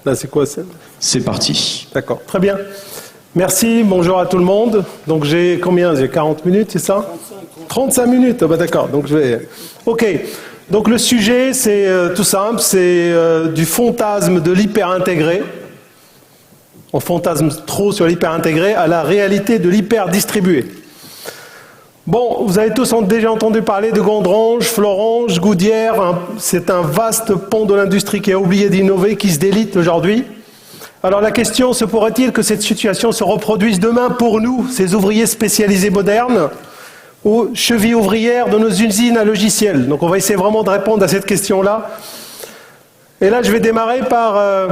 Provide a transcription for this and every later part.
Là, c'est quoi? C'est parti. D'accord, très bien. Merci, bonjour à tout le monde. Donc j'ai combien? J'ai 40 minutes, c'est ça? 35 minutes, oh, bah d'accord, donc je vais... Ok, donc le sujet, c'est tout simple, c'est du fantasme de l'hyper-intégré. On fantasme trop sur l'hyper-intégré à la réalité de l'hyper-distribué. Bon, vous avez tous déjà entendu parler de Gondrange, Florange, Goudière. C'est un vaste pont de l'industrie qui a oublié d'innover, qui se délite aujourd'hui. Alors la question, se pourrait-il que cette situation se reproduise demain pour nous, ces ouvriers spécialisés modernes, ou chevilles ouvrières de nos usines à logiciels? Donc on va essayer vraiment de répondre à cette question-là. Et là, je vais démarrer par,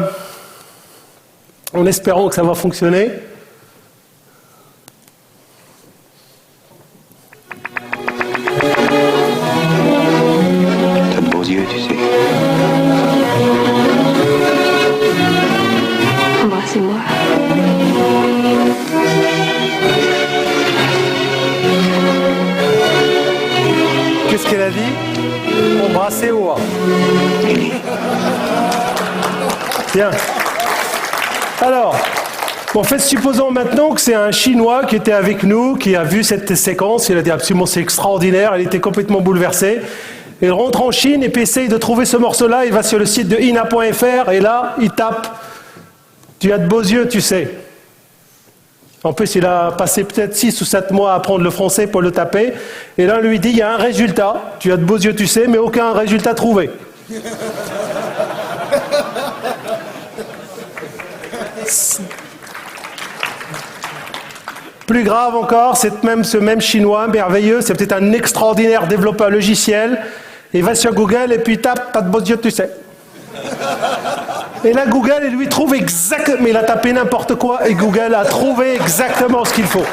en espérant que ça va fonctionner. T'as de beaux yeux, tu sais. Embrassez-moi. Qu'est-ce qu'elle a dit? Embrasser ou pas? Bien. Alors, en fait, supposons maintenant que c'est un Chinois qui était avec nous, qui a vu cette séquence, il a dit absolument c'est extraordinaire, il était complètement bouleversé. Il rentre en Chine et puis essaye de trouver ce morceau-là, il va sur le site de ina.fr et là, il tape « Tu as de beaux yeux, tu sais ». En plus, il a passé peut-être 6 ou 7 mois à apprendre le français pour le taper. Et là, on lui dit, il y a un résultat. Tu as de beaux yeux, tu sais, mais aucun résultat trouvé. Plus grave encore, ce même Chinois merveilleux, c'est peut-être un extraordinaire développeur logiciel. Il va sur Google et puis il tape, pas de beaux yeux, tu sais. Et là, Google, il lui trouve exactement... Mais il a tapé n'importe quoi et Google a trouvé exactement ce qu'il faut.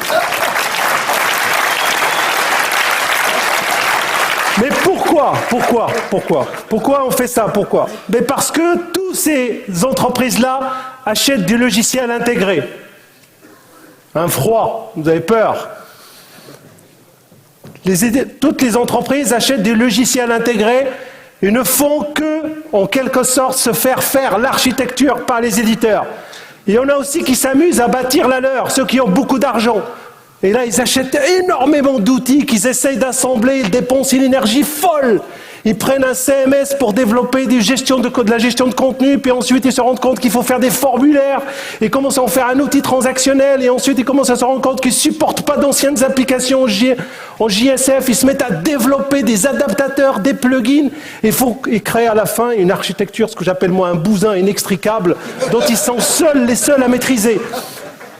Mais pourquoi on fait ça? Pourquoi? Mais parce que toutes ces entreprises-là achètent du logiciel intégré. Un froid, vous avez peur. Toutes les entreprises achètent du logiciel intégré. Ils ne font que, en quelque sorte, se faire l'architecture par les éditeurs. Il y en a aussi qui s'amusent à bâtir la leur, ceux qui ont beaucoup d'argent. Et là, ils achètent énormément d'outils qu'ils essayent d'assembler, ils dépensent une énergie folle. Ils prennent un CMS pour développer de la gestion de contenu, puis ensuite ils se rendent compte qu'il faut faire des formulaires, ils commencent à en faire un outil transactionnel, et ensuite ils commencent à se rendre compte qu'ils ne supportent pas d'anciennes applications en JSF, ils se mettent à développer des adaptateurs, des plugins, et ils créent à la fin une architecture, ce que j'appelle moi un bousin inextricable, dont ils sont les seuls à maîtriser.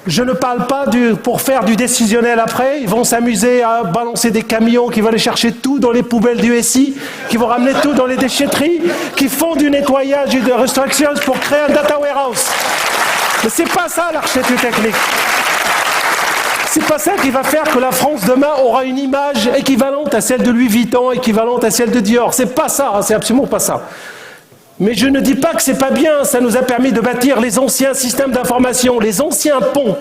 Je ne parle pas pour faire du décisionnel après, ils vont s'amuser à balancer des camions qui vont aller chercher tout dans les poubelles du SI, qui vont ramener tout dans les déchetteries, qui font du nettoyage et de restrictions pour créer un data warehouse. Mais c'est pas ça l'architecture technique. C'est pas ça qui va faire que la France demain aura une image équivalente à celle de Louis Vuitton, équivalente à celle de Dior. C'est pas ça, c'est absolument pas ça. Mais je ne dis pas que c'est pas bien, ça nous a permis de bâtir les anciens systèmes d'information, les anciens ponts.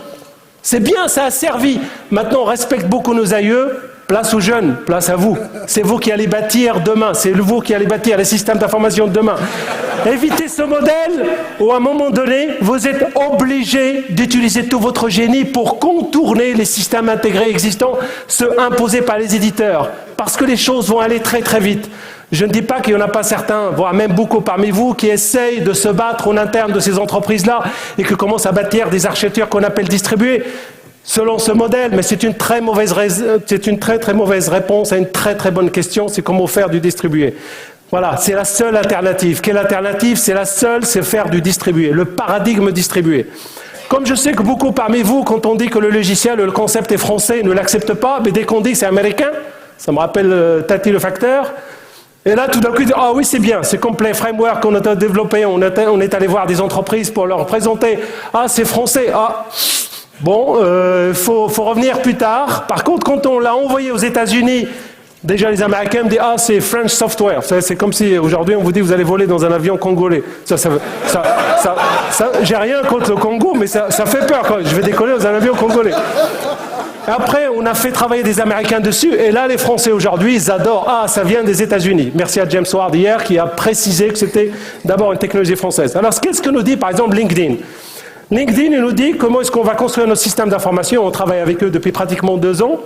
C'est bien, ça a servi. Maintenant, on respecte beaucoup nos aïeux, place aux jeunes, place à vous. C'est vous qui allez bâtir demain, c'est vous qui allez bâtir les systèmes d'information de demain. Évitez ce modèle où à un moment donné, vous êtes obligé d'utiliser tout votre génie pour contourner les systèmes intégrés existants, ceux imposés par les éditeurs. Parce que les choses vont aller très très vite. Je ne dis pas qu'il n'y en a pas certains, voire même beaucoup parmi vous, qui essayent de se battre en interne de ces entreprises-là et qui commencent à bâtir des architectures qu'on appelle distribuées selon ce modèle. Mais c'est une très mauvaise réponse à une très très bonne question, c'est comment faire du distribué. Voilà, c'est la seule alternative. Quelle alternative? C'est la seule, c'est faire du distribué, le paradigme distribué. Comme je sais que beaucoup parmi vous, quand on dit que le logiciel, le concept est français, ne l'acceptent pas, mais dès qu'on dit que c'est américain, ça me rappelle Tati le facteur. Et là, tout d'un coup, ils disent « Ah oui, c'est bien, c'est complet, framework qu'on a développé, on est allé voir des entreprises pour leur présenter. Ah, c'est français, ah, bon, faut revenir plus tard. Par contre, quand on l'a envoyé aux États-Unis, déjà les Américains me disent « Ah, c'est French software ». C'est comme si aujourd'hui on vous dit « Vous allez voler dans un avion congolais ». J'ai rien contre le Congo, mais ça fait peur, quoi. Je vais décoller dans un avion congolais. Après, on a fait travailler des Américains dessus, et là, les Français aujourd'hui, ils adorent. Ah, ça vient des États-Unis. Merci à James Ward hier qui a précisé que c'était d'abord une technologie française. Alors, qu'est-ce que nous dit, par exemple, LinkedIn? LinkedIn, il nous dit comment est-ce qu'on va construire nos systèmes d'information. On travaille avec eux depuis pratiquement 2 ans.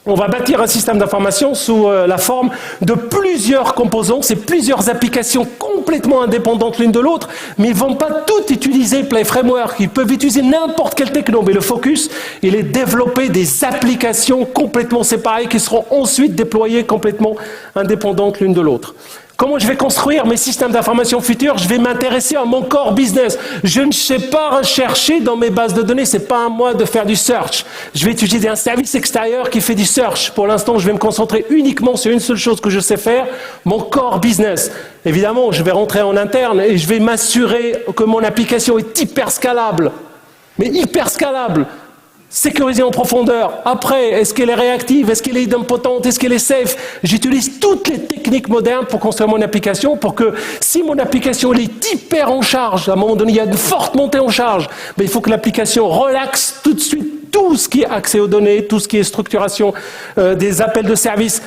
On va bâtir un système d'information sous la forme de plusieurs composants, c'est plusieurs applications complètement indépendantes l'une de l'autre, mais ils ne vont pas toutes utiliser Play Framework, ils peuvent utiliser n'importe quel techno, mais le focus, il est développer des applications complètement séparées qui seront ensuite déployées complètement indépendantes l'une de l'autre. Comment je vais construire mes systèmes d'information futurs? Je vais m'intéresser à mon core business. Je ne sais pas rechercher dans mes bases de données, c'est pas à moi de faire du search. Je vais utiliser un service extérieur qui fait du search. Pour l'instant, je vais me concentrer uniquement sur une seule chose que je sais faire, mon core business. Évidemment, je vais rentrer en interne et je vais m'assurer que mon application est hyper scalable. Mais hyper scalable. Sécuriser en profondeur. Après, est-ce qu'elle est réactive? Est-ce qu'elle est idempotente? Est-ce qu'elle est safe? J'utilise toutes les techniques modernes pour construire mon application pour que si mon application elle est hyper en charge, à un moment donné il y a une forte montée en charge, mais il faut que l'application relaxe tout de suite tout ce qui est accès aux données, tout ce qui est structuration des appels de service.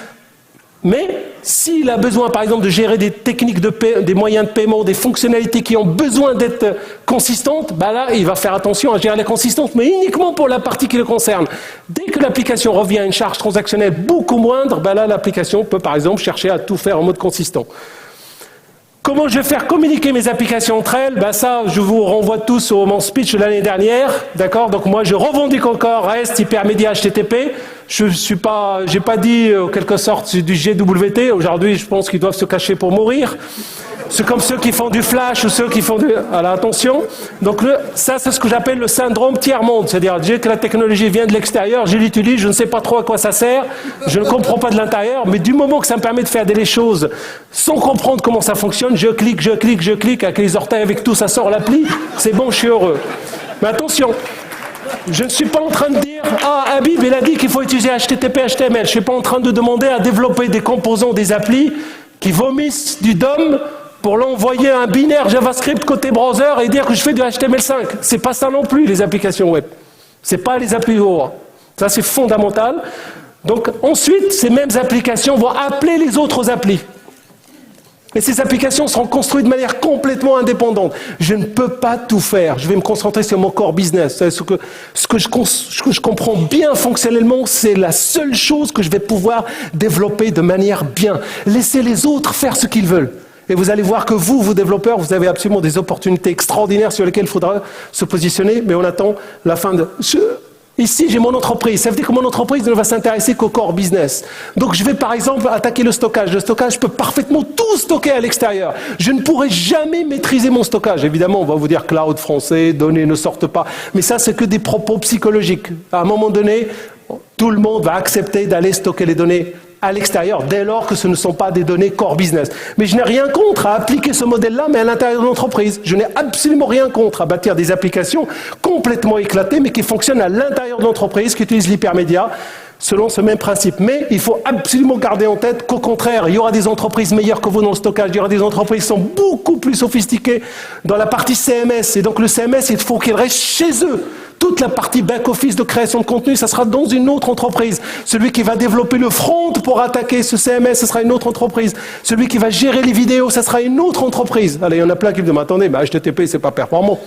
Mais s'il a besoin, par exemple, de gérer des techniques des moyens de paiement, des fonctionnalités qui ont besoin d'être consistantes, bah là, il va faire attention à gérer les consistantes, mais uniquement pour la partie qui le concerne. Dès que l'application revient à une charge transactionnelle beaucoup moindre, bah là, l'application peut, par exemple, chercher à tout faire en mode consistant. Comment je vais faire communiquer mes applications entre elles? Ben ça, je vous renvoie tous au mon speech de l'année dernière, d'accord? Donc moi, je revendique encore REST, hypermédia, HTTP. J'ai pas dit en quelque sorte du GWT. Aujourd'hui, je pense qu'ils doivent se cacher pour mourir. C'est comme ceux qui font du flash ou ceux qui font du... Alors attention. Donc ça, c'est ce que j'appelle le syndrome tiers-monde. C'est-à-dire, dès que la technologie vient de l'extérieur, je l'utilise, je ne sais pas trop à quoi ça sert, je ne comprends pas de l'intérieur, mais du moment que ça me permet de faire des choses sans comprendre comment ça fonctionne, je clique, avec les orteils, avec tout, ça sort l'appli, c'est bon, je suis heureux. Mais attention, je ne suis pas en train de dire « Ah, Habib, il a dit qu'il faut utiliser HTTP, HTML ». Je ne suis pas en train de demander à développer des composants, des applis qui vomissent du DOM pour l'envoyer un binaire JavaScript côté browser et dire que je fais du HTML5. C'est pas ça non plus, les applications web. C'est pas les applis web. Ça, c'est fondamental. Donc, ensuite, ces mêmes applications vont appeler les autres applis. Et ces applications seront construites de manière complètement indépendante. Je ne peux pas tout faire. Je vais me concentrer sur mon core business. Ce que je comprends bien fonctionnellement, c'est la seule chose que je vais pouvoir développer de manière bien. Laissez les autres faire ce qu'ils veulent. Et vous allez voir que vous développeurs, vous avez absolument des opportunités extraordinaires sur lesquelles il faudra se positionner, mais on attend la fin de... Ici, j'ai mon entreprise. Ça veut dire que mon entreprise ne va s'intéresser qu'au core business. Donc, je vais par exemple attaquer le stockage. Le stockage, je peux parfaitement tout stocker à l'extérieur. Je ne pourrai jamais maîtriser mon stockage. Évidemment, on va vous dire cloud français, données ne sortent pas. Mais ça, c'est que des propos psychologiques. À un moment donné, tout le monde va accepter d'aller stocker les données à l'extérieur, dès lors que ce ne sont pas des données core business. Mais je n'ai rien contre à appliquer ce modèle-là, mais à l'intérieur de l'entreprise. Je n'ai absolument rien contre à bâtir des applications complètement éclatées, mais qui fonctionnent à l'intérieur de l'entreprise, qui utilisent l'hypermédia, selon ce même principe. Mais il faut absolument garder en tête qu'au contraire, il y aura des entreprises meilleures que vous dans le stockage, il y aura des entreprises qui sont beaucoup plus sophistiquées dans la partie CMS. Et donc le CMS, il faut qu'il reste chez eux. Toute la partie back-office de création de contenu, ça sera dans une autre entreprise. Celui qui va développer le front pour attaquer ce CMS, ce sera une autre entreprise. Celui qui va gérer les vidéos, ça sera une autre entreprise. Allez, il y en a plein qui me disent, attendez, HTTP, c'est pas performant.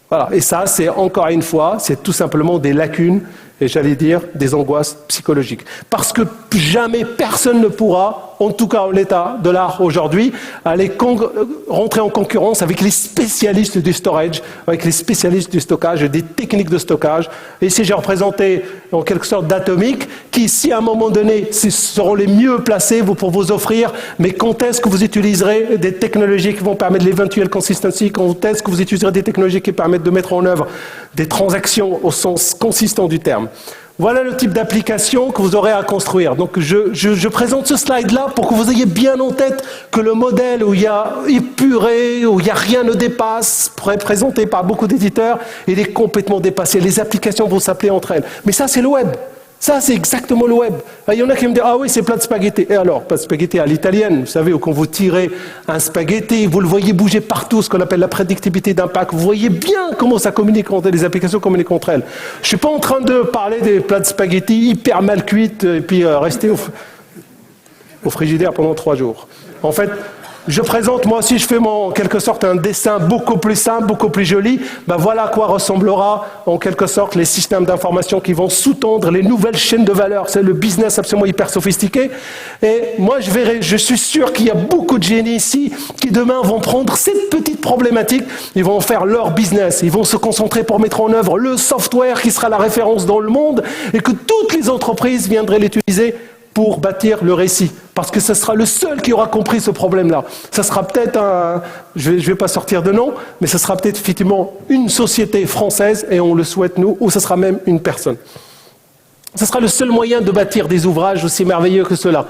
Voilà. Et ça, c'est encore une fois, c'est tout simplement des lacunes et j'allais dire des angoisses psychologiques. Parce que jamais personne ne pourra, en tout cas en l'état de l'art aujourd'hui, aller rentrer en concurrence avec les spécialistes du storage, avec les spécialistes du stockage et des techniques de stockage. Et ici, j'ai représenté en quelque sorte d'Atomic, qui, si à un moment donné, seront les mieux placés pour vous offrir, mais quand est-ce que vous utiliserez des technologies qui vont permettre l'éventuelle consistency, quand est-ce que vous utiliserez des technologies qui permettent de mettre en œuvre des transactions au sens consistant du terme. Voilà le type d'application que vous aurez à construire. Donc je présente ce slide-là pour que vous ayez bien en tête que le modèle où il y a épuré, où il y a rien ne dépasse, présenté par beaucoup d'éditeurs, il est complètement dépassé. Les applications vont s'appeler entre elles. Mais ça, c'est le web. Ça, c'est exactement le web. Il y en a qui me disent, ah oui, c'est plat de spaghetti. Et alors, plat de spaghetti à l'italienne, vous savez, quand vous tirez un spaghetti, vous le voyez bouger partout, ce qu'on appelle la prédictibilité d'impact. Vous voyez bien comment ça communique entre les applications communiquent entre elles. Je ne suis pas en train de parler des plats de spaghetti hyper mal cuites et puis rester au frigidaire pendant 3 jours. En fait, je présente, moi aussi, je fais en quelque sorte un dessin beaucoup plus simple, beaucoup plus joli. Ben voilà à quoi ressemblera en quelque sorte les systèmes d'information qui vont sous-tendre les nouvelles chaînes de valeur. C'est le business absolument hyper sophistiqué. Et moi, je suis sûr qu'il y a beaucoup de génies ici qui demain vont prendre cette petite problématique, ils vont en faire leur business. Ils vont se concentrer pour mettre en œuvre le software qui sera la référence dans le monde et que toutes les entreprises viendraient l'utiliser pour bâtir le récit. Parce que ce sera le seul qui aura compris ce problème-là. Ça sera peut-être je vais pas sortir de nom, mais ce sera peut-être effectivement une société française, et on le souhaite nous, ou ce sera même une personne. Ce sera le seul moyen de bâtir des ouvrages aussi merveilleux que ceux-là.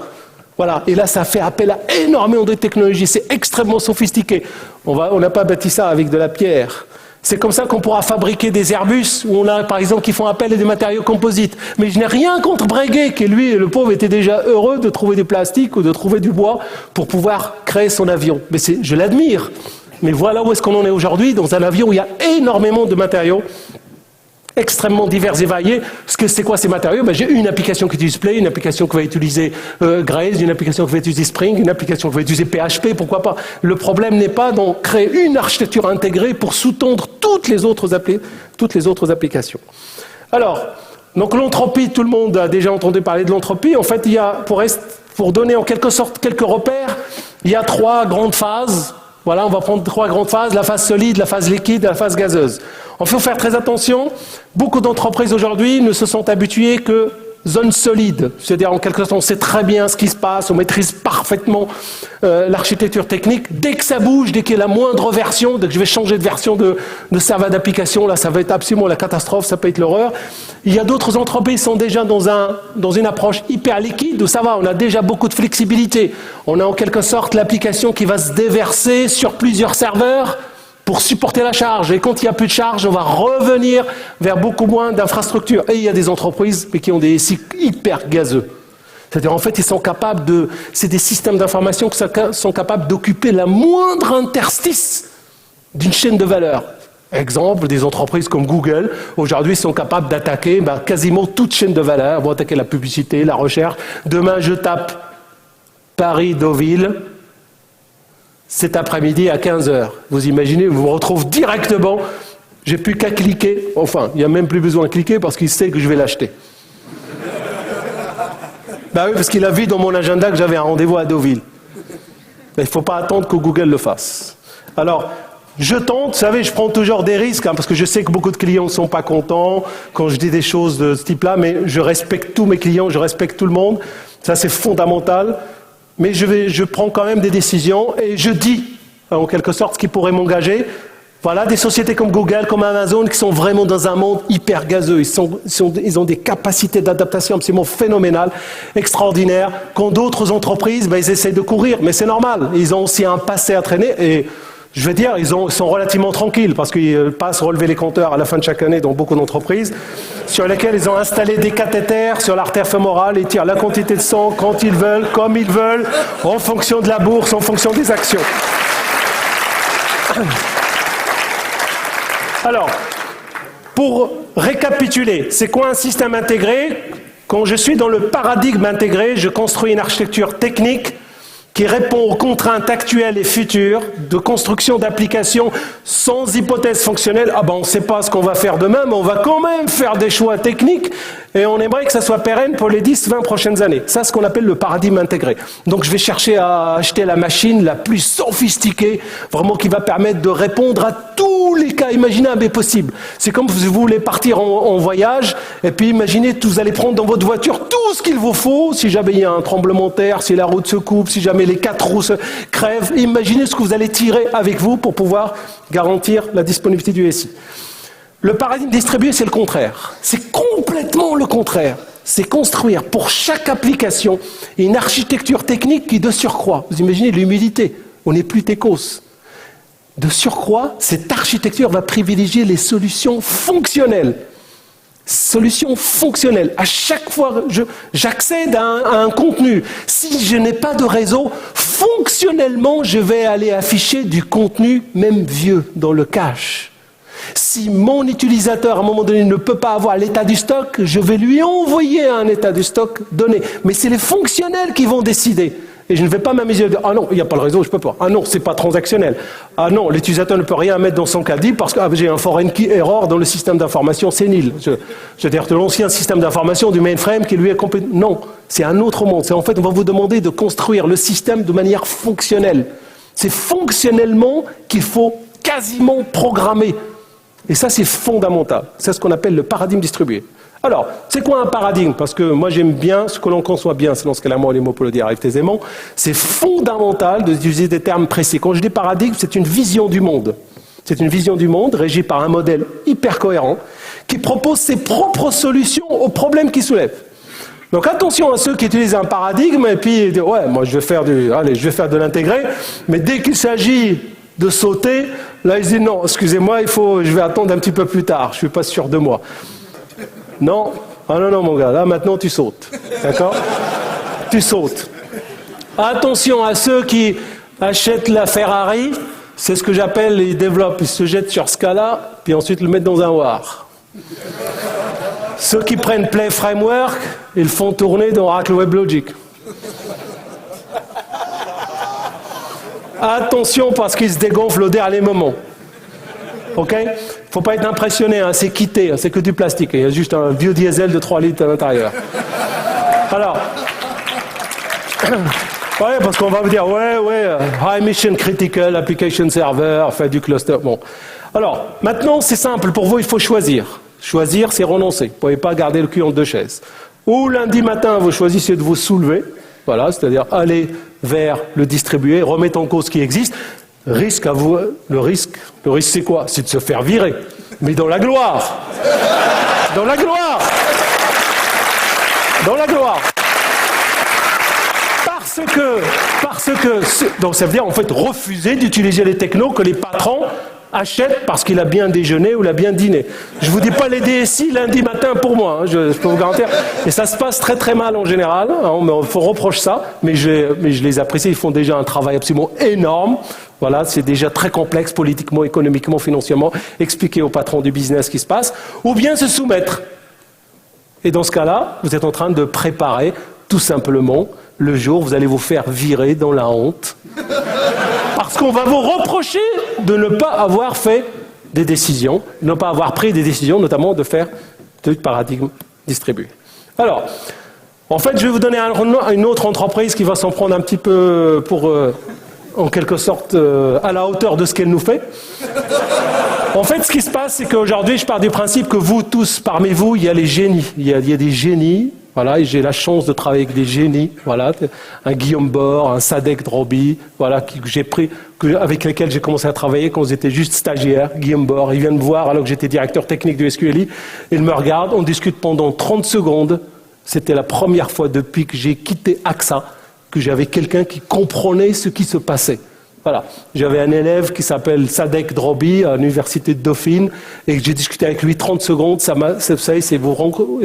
Voilà. Et là, ça fait appel à énormément de technologies. C'est extrêmement sophistiqué. On n'a pas bâti ça avec de la pierre. C'est comme ça qu'on pourra fabriquer des Airbus où on a, par exemple, qui font appel à des matériaux composites. Mais je n'ai rien contre Breguet, qui lui, le pauvre, était déjà heureux de trouver du plastique ou de trouver du bois pour pouvoir créer son avion. Mais je l'admire. Mais voilà où est-ce qu'on en est aujourd'hui, dans un avion où il y a énormément de matériaux extrêmement divers et variés. C'est quoi ces matériaux? J'ai une application qui utilise Play, une application qui va utiliser Grace, une application qui va utiliser Spring, une application qui va utiliser PHP, pourquoi pas. Le problème n'est pas d'en créer une architecture intégrée pour sous-tendre toutes les autres applications. Alors, donc l'entropie, tout le monde a déjà entendu parler de l'entropie. En fait, il y a, pour donner en quelque sorte quelques repères, il y a 3 grandes phases. Voilà, on va prendre 3 grandes phases, la phase solide, la phase liquide et la phase gazeuse. Il faut faire très attention. Beaucoup d'entreprises aujourd'hui ne se sont habituées que zone solide. C'est-à-dire, en quelque sorte, on sait très bien ce qui se passe, on maîtrise parfaitement l'architecture technique. Dès que ça bouge, dès qu'il y a la moindre version, dès que je vais changer de version de serveur d'application, là, ça va être absolument la catastrophe, ça peut être l'horreur. Il y a d'autres entreprises qui sont déjà dans une approche hyper liquide, où ça va, on a déjà beaucoup de flexibilité. On a en quelque sorte l'application qui va se déverser sur plusieurs serveurs pour supporter la charge. Et quand il n'y a plus de charge, on va revenir vers beaucoup moins d'infrastructures. Et il y a des entreprises qui ont des SI hyper gazeux. C'est-à-dire, en fait, ils sont capables c'est des systèmes d'information qui sont capables d'occuper la moindre interstice d'une chaîne de valeur. Exemple, des entreprises comme Google, aujourd'hui, sont capables d'attaquer quasiment toute chaîne de valeur. Ils vont attaquer la publicité, la recherche. Demain, je tape Paris-Deauville. Cet après-midi à 15h. Vous imaginez, vous me retrouvez directement, j'ai plus qu'à cliquer, enfin, il n'y a même plus besoin de cliquer parce qu'il sait que je vais l'acheter. Oui, parce qu'il a vu dans mon agenda que j'avais un rendez-vous à Deauville. Il ne faut pas attendre que Google le fasse. Alors, je tente, vous savez, je prends toujours des risques, parce que je sais que beaucoup de clients ne sont pas contents quand je dis des choses de ce type-là, mais je respecte tous mes clients, je respecte tout le monde, ça c'est fondamental. Mais je prends quand même des décisions et je dis, en quelque sorte, ce qui pourrait m'engager. Voilà, des sociétés comme Google, comme Amazon, qui sont vraiment dans un monde hyper gazeux. Ils ont des capacités d'adaptation absolument phénoménales, extraordinaires. Quand d'autres entreprises, ils essaient de courir, mais c'est normal. Ils ont aussi un passé à traîner et je veux dire, ils sont relativement tranquilles parce qu'ils passent relever les compteurs à la fin de chaque année dans beaucoup d'entreprises sur lesquelles ils ont installé des cathéters sur l'artère fémorale et tirent la quantité de sang quand ils veulent, comme ils veulent, en fonction de la bourse, en fonction des actions. Alors, pour récapituler, c'est quoi un système intégré? Quand je suis dans le paradigme intégré, je construis une architecture technique qui répond aux contraintes actuelles et futures de construction d'applications sans hypothèse fonctionnelle. On ne sait pas ce qu'on va faire demain, mais on va quand même faire des choix techniques et on aimerait que ça soit pérenne pour les 10-20 prochaines années. Ça, c'est ce qu'on appelle le paradigme intégré. Donc, je vais chercher à acheter la machine la plus sophistiquée, vraiment qui va permettre de répondre à tous les cas imaginables et possibles. C'est comme si vous voulez partir en voyage et puis imaginez que vous allez prendre dans votre voiture tout ce qu'il vous faut, si jamais il y a un tremblement de terre, si la route se coupe, si jamais les 4 roues se crèvent, imaginez ce que vous allez tirer avec vous pour pouvoir garantir la disponibilité du SI. Le paradigme distribué, c'est le contraire. C'est complètement le contraire. C'est construire pour chaque application une architecture technique qui, de surcroît, vous imaginez l'humilité, on n'est plus techos. De surcroît, cette architecture va privilégier les solutions fonctionnelles. Solution fonctionnelle. À chaque fois que j'accède à un contenu, si je n'ai pas de réseau, fonctionnellement, je vais aller afficher du contenu, même vieux, dans le cache. Si mon utilisateur, à un moment donné, ne peut pas avoir l'état du stock, je vais lui envoyer un état du stock donné. Mais c'est les fonctionnels qui vont décider. Et je ne vais pas m'amuser à dire « Ah non, il n'y a pas le réseau, je ne peux pas. Ah non, ce n'est pas transactionnel. Ah non, l'utilisateur ne peut rien mettre dans son caddie parce que j'ai un foreign key error dans le système d'information sénile. » C'est-à-dire de l'ancien système d'information du mainframe qui lui est complètement... Non, c'est un autre monde. C'est en fait, on va vous demander de construire le système de manière fonctionnelle. C'est fonctionnellement qu'il faut quasiment programmer. Et ça, c'est fondamental. C'est ce qu'on appelle le paradigme distribué. Alors, c'est quoi un paradigme? Parce que moi, j'aime bien ce que l'on conçoit bien, sinon ce que la moi, les mots pour le dire arrivent aisément. C'est fondamental d'utiliser des termes précis. Quand je dis paradigme, c'est une vision du monde. C'est une vision du monde régie par un modèle hyper cohérent qui propose ses propres solutions aux problèmes qu'il soulève. Donc attention à ceux qui utilisent un paradigme et puis disent « Ouais, moi, je vais faire de l'intégré. » Mais dès qu'il s'agit de sauter, là, ils disent « Non, excusez-moi, je vais attendre un petit peu plus tard. Je ne suis pas sûr de moi. » Non, ah non, mon gars, là maintenant tu sautes, d'accord? Tu sautes. Attention à ceux qui achètent la Ferrari, c'est ce que j'appelle, ils développent, ils se jettent sur Scala, puis ensuite le mettent dans un WAR. Ceux qui prennent Play Framework, ils le font tourner dans Oracle WebLogic. Attention parce qu'ils se dégonflent au dernier moment. Ok? Faut pas être impressionné, hein, c'est quitté, hein, c'est que du plastique. Il y a juste un vieux diesel de 3 litres à l'intérieur. Alors, ouais, parce qu'on va vous dire, high mission critical, application server, fait du cluster. Bon. Alors, maintenant, c'est simple. Pour vous, il faut choisir. Choisir, c'est renoncer. Vous ne pouvez pas garder le cul entre deux chaises. Ou lundi matin, vous choisissez de vous soulever. Voilà, c'est-à-dire aller vers le distribué, remettre en cause ce qui existe. Risque à vous, le risque c'est quoi? C'est de se faire virer, mais dans la gloire. Dans la gloire. Dans la gloire. Parce que, donc ça veut dire en fait refuser d'utiliser les technos que les patrons achètent parce qu'il a bien déjeuné ou l'a bien dîné. Je ne vous dis pas les DSI lundi matin pour moi, hein, je peux vous garantir. Et ça se passe très très mal en général, hein, on me reproche ça, mais je les apprécie, ils font déjà un travail absolument énorme. Voilà, c'est déjà très complexe politiquement, économiquement, financièrement, expliquer aux patrons du business ce qui se passe, ou bien se soumettre. Et dans ce cas-là, vous êtes en train de préparer tout simplement le jour où vous allez vous faire virer dans la honte. Parce qu'on va vous reprocher de ne pas avoir fait des décisions, de ne pas avoir pris des décisions, notamment de faire du paradigme distribué. Alors, en fait, je vais vous donner une autre entreprise qui va s'en prendre un petit peu pour, en quelque sorte, à la hauteur de ce qu'elle nous fait. En fait, ce qui se passe, c'est qu'aujourd'hui, je pars du principe que vous tous, parmi vous, il y a les génies. Il y a des génies. Voilà, et j'ai la chance de travailler avec des génies, voilà, un Guillaume Bord, un Sadek Droby, voilà, avec lesquels j'ai commencé à travailler quand j'étais juste stagiaire. Guillaume Bord, il vient me voir alors que j'étais directeur technique du SQLI, il me regarde, on discute pendant 30 secondes. C'était la première fois depuis que j'ai quitté AXA que j'avais quelqu'un qui comprenait ce qui se passait. Voilà, j'avais un élève qui s'appelle Sadek Droby à l'université de Dauphine et j'ai discuté avec lui 30 secondes. Vous savez,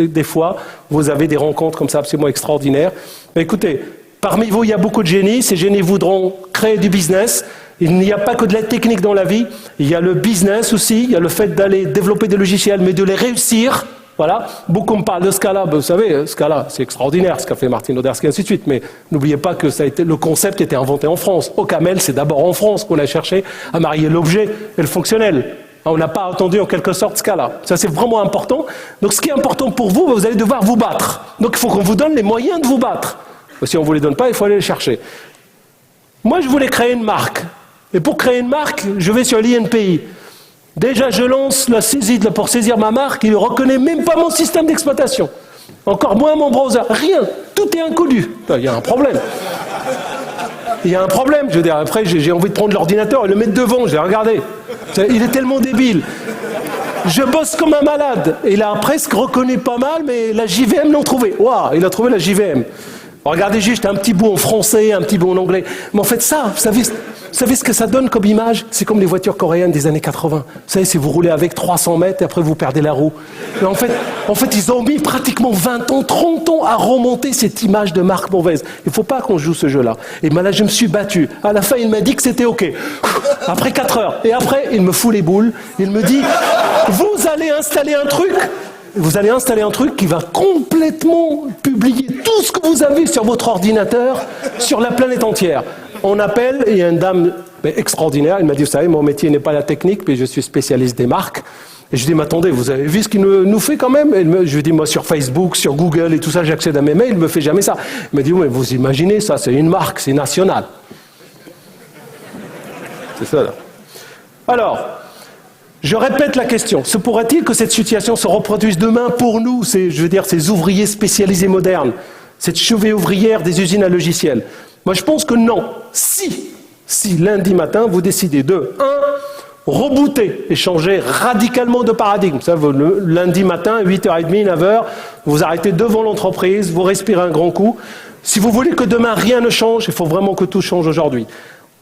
des fois, vous avez des rencontres comme ça absolument extraordinaires. Mais écoutez, parmi vous, il y a beaucoup de génies. Ces génies voudront créer du business. Il n'y a pas que de la technique dans la vie. Il y a le business aussi. Il y a le fait d'aller développer des logiciels, mais de les réussir. Voilà, beaucoup me parlent de Scala. Vous savez, Scala, c'est extraordinaire ce qu'a fait Martin Odersky, et ainsi de suite. Mais n'oubliez pas que le concept était inventé en France. OCaml, c'est d'abord en France qu'on a cherché à marier l'objet et le fonctionnel. On n'a pas attendu en quelque sorte Scala. Ça, c'est vraiment important. Donc, ce qui est important pour vous, vous allez devoir vous battre. Donc, il faut qu'on vous donne les moyens de vous battre. Si on ne vous les donne pas, il faut aller les chercher. Moi, je voulais créer une marque. Et pour créer une marque, je vais sur l'INPI. Déjà, je lance la saisie pour saisir ma marque, il ne reconnaît même pas mon système d'exploitation. Encore moins mon browser. Rien. Tout est inconnu. Il y a un problème. Il y a un problème. Je veux dire, après, j'ai envie de prendre l'ordinateur et le mettre devant. J'ai regardé. Il est tellement débile. Je bosse comme un malade. Et il a presque reconnu pas mal, mais la JVM l'ont trouvé. Waouh, il a trouvé la JVM. Regardez juste un petit bout en français, un petit bout en anglais. Mais en fait, ça, vous savez ce que ça donne comme image? C'est comme les voitures coréennes des années 80. Vous savez, si vous roulez avec 300 mètres et après vous perdez la roue. Mais en fait, ils ont mis pratiquement 20 ans, 30 ans à remonter cette image de marque mauvaise. Il ne faut pas qu'on joue ce jeu-là. Et ben là, je me suis battu. À la fin, il m'a dit que c'était OK. Après 4 heures. Et après, il me fout les boules. Il me dit, vous allez installer un truc. Vous allez installer un truc qui va complètement publier tout ce que vous avez sur votre ordinateur sur la planète entière. On appelle, il y a une dame extraordinaire, elle m'a dit, vous savez, mon métier n'est pas la technique, mais je suis spécialiste des marques. Et je lui dis, mais attendez, vous avez vu ce qu'il nous fait quand même? Je lui dis, moi sur Facebook, sur Google et tout ça, j'accède à mes mails, il ne me fait jamais ça. Il m'a dit, mais vous imaginez, ça c'est une marque, c'est national. C'est ça là. Alors, je répète la question. Se pourrait-il que cette situation se reproduise demain pour nous, ces ouvriers spécialisés modernes, cette chevée ouvrière des usines à logiciels? Moi, je pense que non. Si lundi matin, vous décidez de, rebooter et changer radicalement de paradigme. Ça, le lundi matin, 8h30, 9h, vous arrêtez devant l'entreprise, vous respirez un grand coup. Si vous voulez que demain, rien ne change, il faut vraiment que tout change aujourd'hui.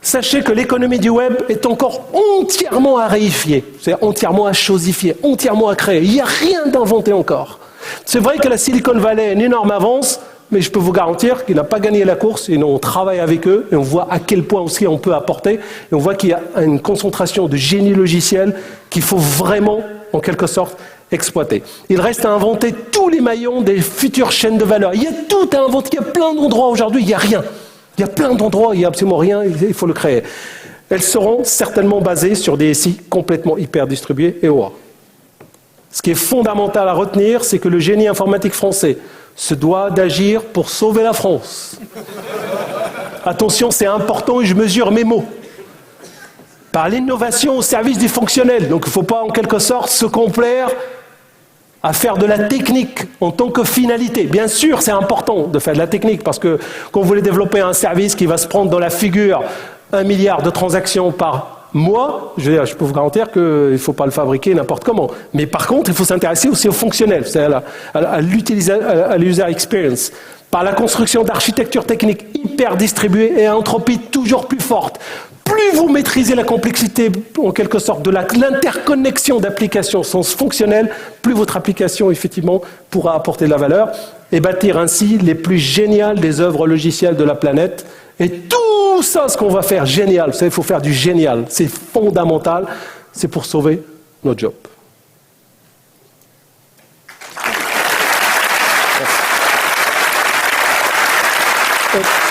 Sachez que l'économie du web est encore entièrement à réifier, c'est-à-dire entièrement à chosifier, entièrement à créer. Il n'y a rien d'inventé encore. C'est vrai que la Silicon Valley a une énorme avance, mais je peux vous garantir qu'il n'a pas gagné la course, et nous on travaille avec eux, et on voit à quel point aussi on peut apporter, et on voit qu'il y a une concentration de génie logiciel qu'il faut vraiment, en quelque sorte, exploiter. Il reste à inventer tous les maillons des futures chaînes de valeur. Il y a tout à inventer, il y a plein d'endroits aujourd'hui, il n'y a rien. Il y a plein d'endroits, il n'y a absolument rien, il faut le créer. Elles seront certainement basées sur des SI complètement hyper distribués et OA. Ce qui est fondamental à retenir, c'est que le génie informatique français se doit d'agir pour sauver la France. Attention, c'est important et je mesure mes mots. Par l'innovation au service du fonctionnel. Donc il ne faut pas en quelque sorte se complaire à faire de la technique en tant que finalité. Bien sûr, c'est important de faire de la technique parce que quand vous voulez développer un service qui va se prendre dans la figure 1 milliard de transactions par mois, je peux vous garantir qu'il ne faut pas le fabriquer n'importe comment. Mais par contre, il faut s'intéresser aussi au fonctionnel, c'est-à-dire à l'user experience, par la construction d'architectures techniques hyper distribuées et à entropie toujours plus forte. Plus vous maîtrisez la complexité, en quelque sorte, de l'interconnexion d'applications sans fonctionnelles, plus votre application, effectivement, pourra apporter de la valeur et bâtir ainsi les plus géniales des œuvres logicielles de la planète. Et tout ça, ce qu'on va faire, génial, vous savez, il faut faire du génial, c'est fondamental, c'est pour sauver notre job. Merci.